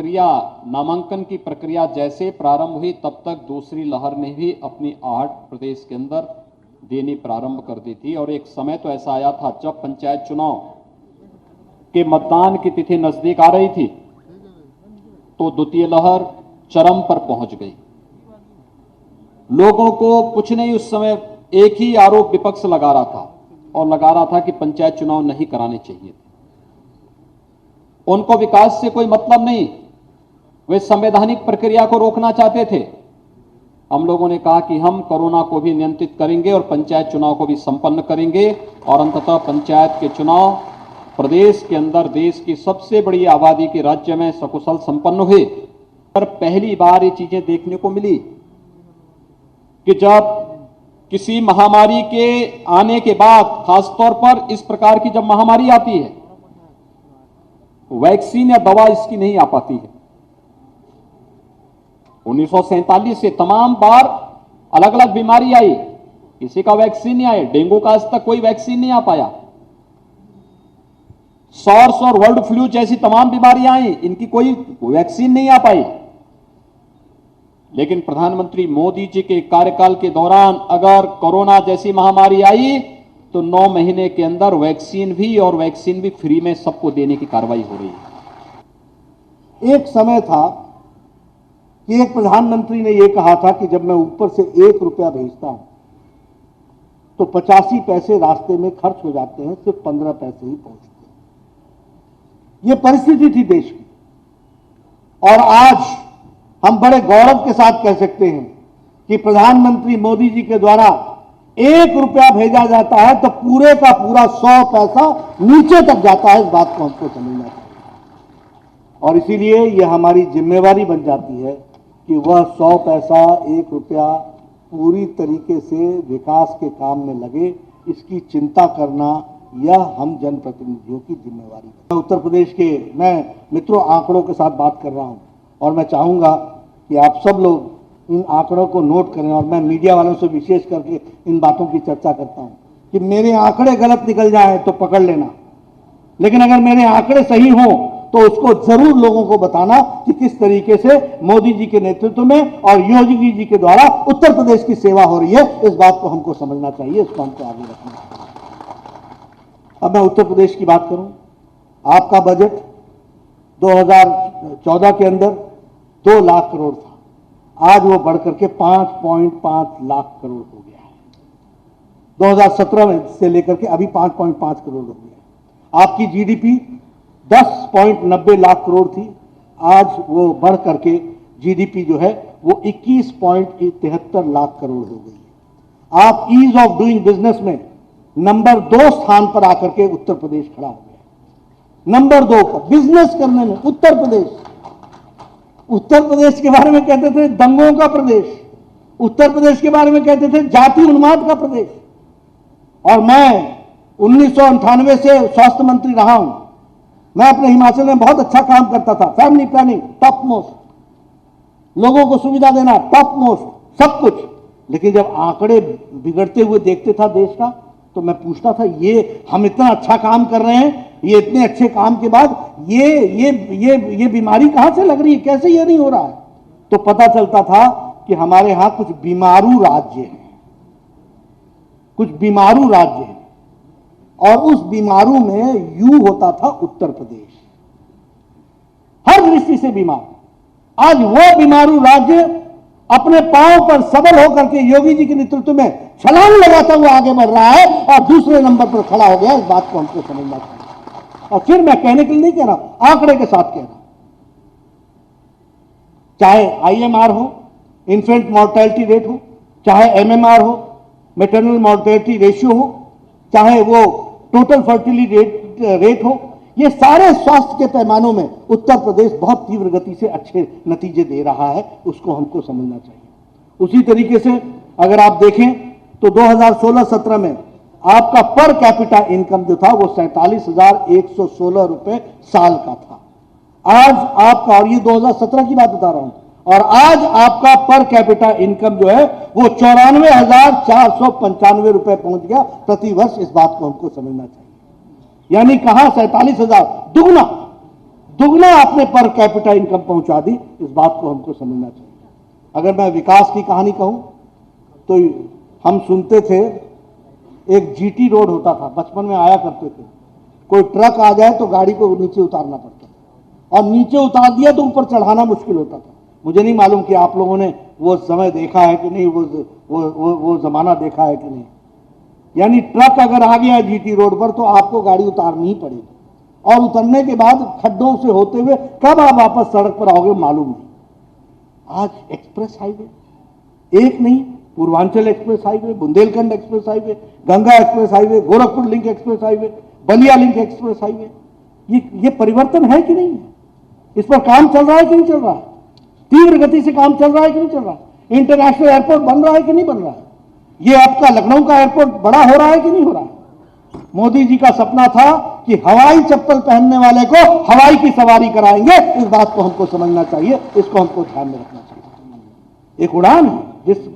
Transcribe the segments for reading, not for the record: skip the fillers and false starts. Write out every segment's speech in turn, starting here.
प्रक्रिया नामांकन की प्रक्रिया जैसे प्रारंभ हुई तब तक दूसरी लहर ने भी अपनी आहट प्रदेश के अंदर देनी प्रारंभ कर दी थी और एक समय तो ऐसा आया था जब पंचायत चुनाव के मतदान की तिथि नजदीक आ रही थी तो द्वितीय लहर चरम पर पहुंच गई। लोगों को कुछ नहीं, उस समय एक ही आरोप विपक्ष लगा रहा था कि पंचायत चुनाव नहीं कराने चाहिए थे। उनको विकास से कोई मतलब नहीं, वे संवैधानिक प्रक्रिया को रोकना चाहते थे। हम लोगों ने कहा कि हम कोरोना को भी नियंत्रित करेंगे और पंचायत चुनाव को भी संपन्न करेंगे और अंततः पंचायत के चुनाव प्रदेश के अंदर देश की सबसे बड़ी आबादी के राज्य में सकुशल संपन्न हुए। पर पहली बार ये चीजें देखने को मिली कि जब किसी महामारी के आने के बाद, खासतौर पर इस प्रकार की जब महामारी आती है, वैक्सीन या दवा इसकी नहीं आ पाती है। 1947 से तमाम बार अलग अलग बीमारी आई, किसी का वैक्सीन नहीं आया। डेंगू का आज तक कोई वैक्सीन नहीं आ पाया। सॉर्स और वर्ल्ड फ्लू जैसी तमाम बीमारियां आई, इनकी कोई वैक्सीन नहीं आ पाई। लेकिन प्रधानमंत्री मोदी जी के कार्यकाल के दौरान अगर कोरोना जैसी महामारी आई तो 9 महीने के अंदर वैक्सीन भी फ्री में सबको देने की कार्रवाई हो रही है। एक समय था कि एक प्रधानमंत्री ने यह कहा था कि जब मैं ऊपर से 1 रुपया भेजता हूं तो 85 पैसे रास्ते में खर्च हो जाते हैं, सिर्फ 15 पैसे ही पहुंचते हैं। यह परिस्थिति थी देश की। और आज हम बड़े गौरव के साथ कह सकते हैं कि प्रधानमंत्री मोदी जी के द्वारा 1 रुपया भेजा जाता है तो पूरे का पूरा 100 पैसा नीचे तक जाता है। इस बात को हमको समझना चाहिए और इसीलिए यह हमारी जिम्मेवारी बन जाती है कि वह 100 पैसा, 1 रुपया पूरी तरीके से विकास के काम में लगे, इसकी चिंता करना यह हम जनप्रतिनिधियों की जिम्मेवारी है। उत्तर प्रदेश के मैं मित्रों आंकड़ों के साथ बात कर रहा हूं और मैं चाहूंगा कि आप सब लोग इन आंकड़ों को नोट करें और मैं मीडिया वालों से विशेष करके इन बातों की चर्चा करता हूं कि मेरे आंकड़े गलत निकल जाए तो पकड़ लेना, लेकिन अगर मेरे आंकड़े सही हों तो उसको जरूर लोगों को बताना कि किस तरीके से मोदी जी के नेतृत्व में और योगी जी के द्वारा उत्तर प्रदेश की सेवा हो रही है। इस बात को हमको समझना चाहिए, इसको हमको आगे रखना चाहिए। अब मैं उत्तर प्रदेश की बात करूं, आपका बजट 2014 के अंदर 2 लाख करोड़ था, आज वो बढ़कर के 5.5 लाख करोड़ हो गया है। 2017 में से लेकर के अभी 5.5 करोड़ हो गया। आपकी जीडीपी 10.90 लाख करोड़ थी, आज वो बढ़ करके जीडीपी जो है वो 21.73 लाख करोड़ हो गई है। आप ईज ऑफ डूइंग बिजनेस में नंबर 2 स्थान पर आकर के उत्तर प्रदेश खड़ा हो गया। नंबर 2 पर बिजनेस करने में उत्तर प्रदेश के बारे में कहते थे दंगों का प्रदेश, उत्तर प्रदेश के बारे में कहते थे जाति उन्माद का प्रदेश। और मैं 1998 से स्वास्थ्य मंत्री रहा हूं। मैं अपने हिमाचल में बहुत अच्छा काम करता था, फैमिली प्लानिंग टॉप मोस्ट, लोगों को सुविधा देना टॉप मोस्ट, सब कुछ। लेकिन जब आंकड़े बिगड़ते हुए देखते था देश का तो मैं पूछता था ये हम इतना अच्छा काम कर रहे हैं, ये इतने अच्छे काम के बाद ये बीमारी कहां से लग रही है, कैसे ये नहीं हो रहा है। तो पता चलता था कि हमारे यहां कुछ बीमारू राज्य हैं, कुछ बीमारू राज्य हैं और उस बीमारू में यू होता था उत्तर प्रदेश, हर दृष्टि से बीमार। आज वो बीमारू राज्य अपने पांव पर सबल होकर के योगी जी के नेतृत्व में छलांग लगाता हुआ आगे बढ़ रहा है और दूसरे नंबर पर खड़ा हो गया। इस बात को हमको समझना चाहिए। और फिर मैं कहने के लिए नहीं कह रहा, आंकड़े के साथ कह रहा हूं, चाहे आईएमआर हो, इन्फेंट मॉर्टेलिटी रेट हो, चाहे एमएमआर हो, मैटरनल मॉर्टेलिटी रेशियो हो, चाहे वो टोटल फर्टिलिटी रेट हो, ये सारे स्वास्थ्य के पैमानों में उत्तर प्रदेश बहुत तीव्र गति से अच्छे नतीजे दे रहा है, उसको हमको समझना चाहिए। उसी तरीके से अगर आप देखें तो 2016-17 में आपका पर कैपिटा इनकम जो था वो 47,116 रुपए साल का था। आज आपका, और ये 2017 की बात बता रहा हूं, और आज आपका पर कैपिटा इनकम जो है वो 94,495 रुपए पहुंच गया प्रति वर्ष। इस बात को हमको समझना चाहिए। यानी कहां 47,000, दुगना आपने पर कैपिटा इनकम पहुंचा दी, इस बात को हमको समझना चाहिए। अगर मैं विकास की कहानी कहूं तो हम सुनते थे एक जीटी रोड होता था, बचपन में आया करते थे, कोई ट्रक आ जाए तो गाड़ी को नीचे उतारना पड़ता था, और नीचे उतार दिया तो ऊपर चढ़ाना मुश्किल होता था। मुझे नहीं मालूम कि आप लोगों ने वो समय देखा है कि नहीं, वो जमाना देखा है कि नहीं। यानी ट्रक अगर आ गया जीटी रोड पर तो आपको गाड़ी उतारनी ही पड़ेगी, और उतरने के बाद खड्डों से होते हुए कब आप वापस सड़क पर आओगे मालूम नहीं। आज एक्सप्रेस हाईवे, एक नहीं, Purvanchal express highway, Bundelkhand express highway, Ganga express highway, Gorakhpur link express highway, Ballia link express highway, ये परिवर्तन है कि नहीं है? इस पर काम चल रहा है कि नहीं चल रहा है? तीव्र गति से काम चल रहा है कि नहीं चल रहा है? इंटरनेशनल एयरपोर्ट बन रहा है कि नहीं बन रहा है? ये आपका लखनऊ का एयरपोर्ट बड़ा हो रहा है कि नहीं हो रहा है? मोदी जी का सपना था कि हवाई चप्पल पहनने वाले को हवाई की सवारी कराएंगे, इस बात को हमको समझना चाहिए, इसको हमको ध्यान में रखना चाहिए। एक उड़ान है,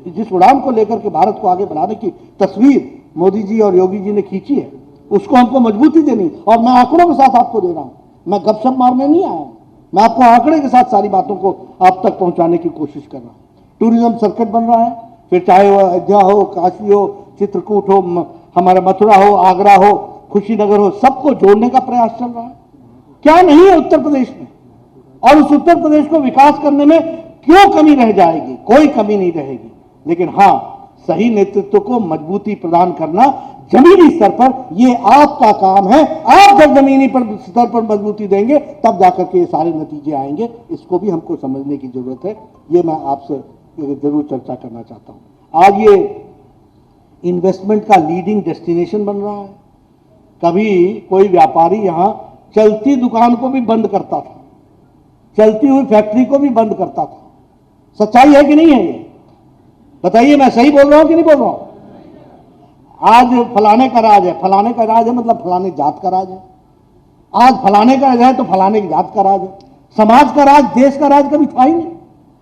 जिस उड़ान को लेकर के भारत को आगे बढ़ाने की तस्वीर मोदी जी और योगी जी ने खींची है, उसको हमको मजबूती देनी। और मैं आंकड़ों के साथ आपको दे रहा हूं, मैं गपशप मारने नहीं आया, मैं आपको आंकड़े के साथ सारी बातों को आप तक पहुंचाने की कोशिश कर रहा हूं। टूरिज्म सर्किट बन रहा है, फिर चाहे वो अयोध्या हो, काशी हो, चित्रकूट हो, हमारा मथुरा हो, आगरा हो, खुशीनगर हो, सबको जोड़ने का प्रयास चल रहा है। क्या नहीं है उत्तर प्रदेश में, और उस उत्तर प्रदेश को विकास करने में क्यों कमी रह जाएगी? कोई कमी नहीं रहेगी। लेकिन हां, सही नेतृत्व को मजबूती प्रदान करना जमीनी स्तर पर, ये आपका काम है। आप जब जमीनी स्तर पर मजबूती देंगे तब जाकर के ये सारे नतीजे आएंगे, इसको भी हमको समझने की जरूरत है। ये मैं आपसे जरूर चर्चा करना चाहता हूं। आज ये इन्वेस्टमेंट का लीडिंग डेस्टिनेशन बन रहा है। कभी कोई व्यापारी यहां चलती दुकान को भी बंद करता था, चलती हुई फैक्ट्री को भी बंद करता था। सच्चाई है कि नहीं है? ये बताइए, मैं सही बोल रहा हूं कि नहीं बोल रहा हूं? आज फलाने का राज है, फलाने का राज है मतलब फलाने जात का राज है। आज फलाने का राज है तो फलाने की जात का राज है। समाज का राज, देश का राज कभी था ही नहीं।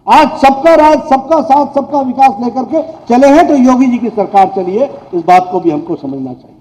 आज सबका राज, सबका साथ, सबका विकास लेकर के चले हैं तो योगी जी की सरकार चली है, इस बात को भी हमको समझना चाहिए।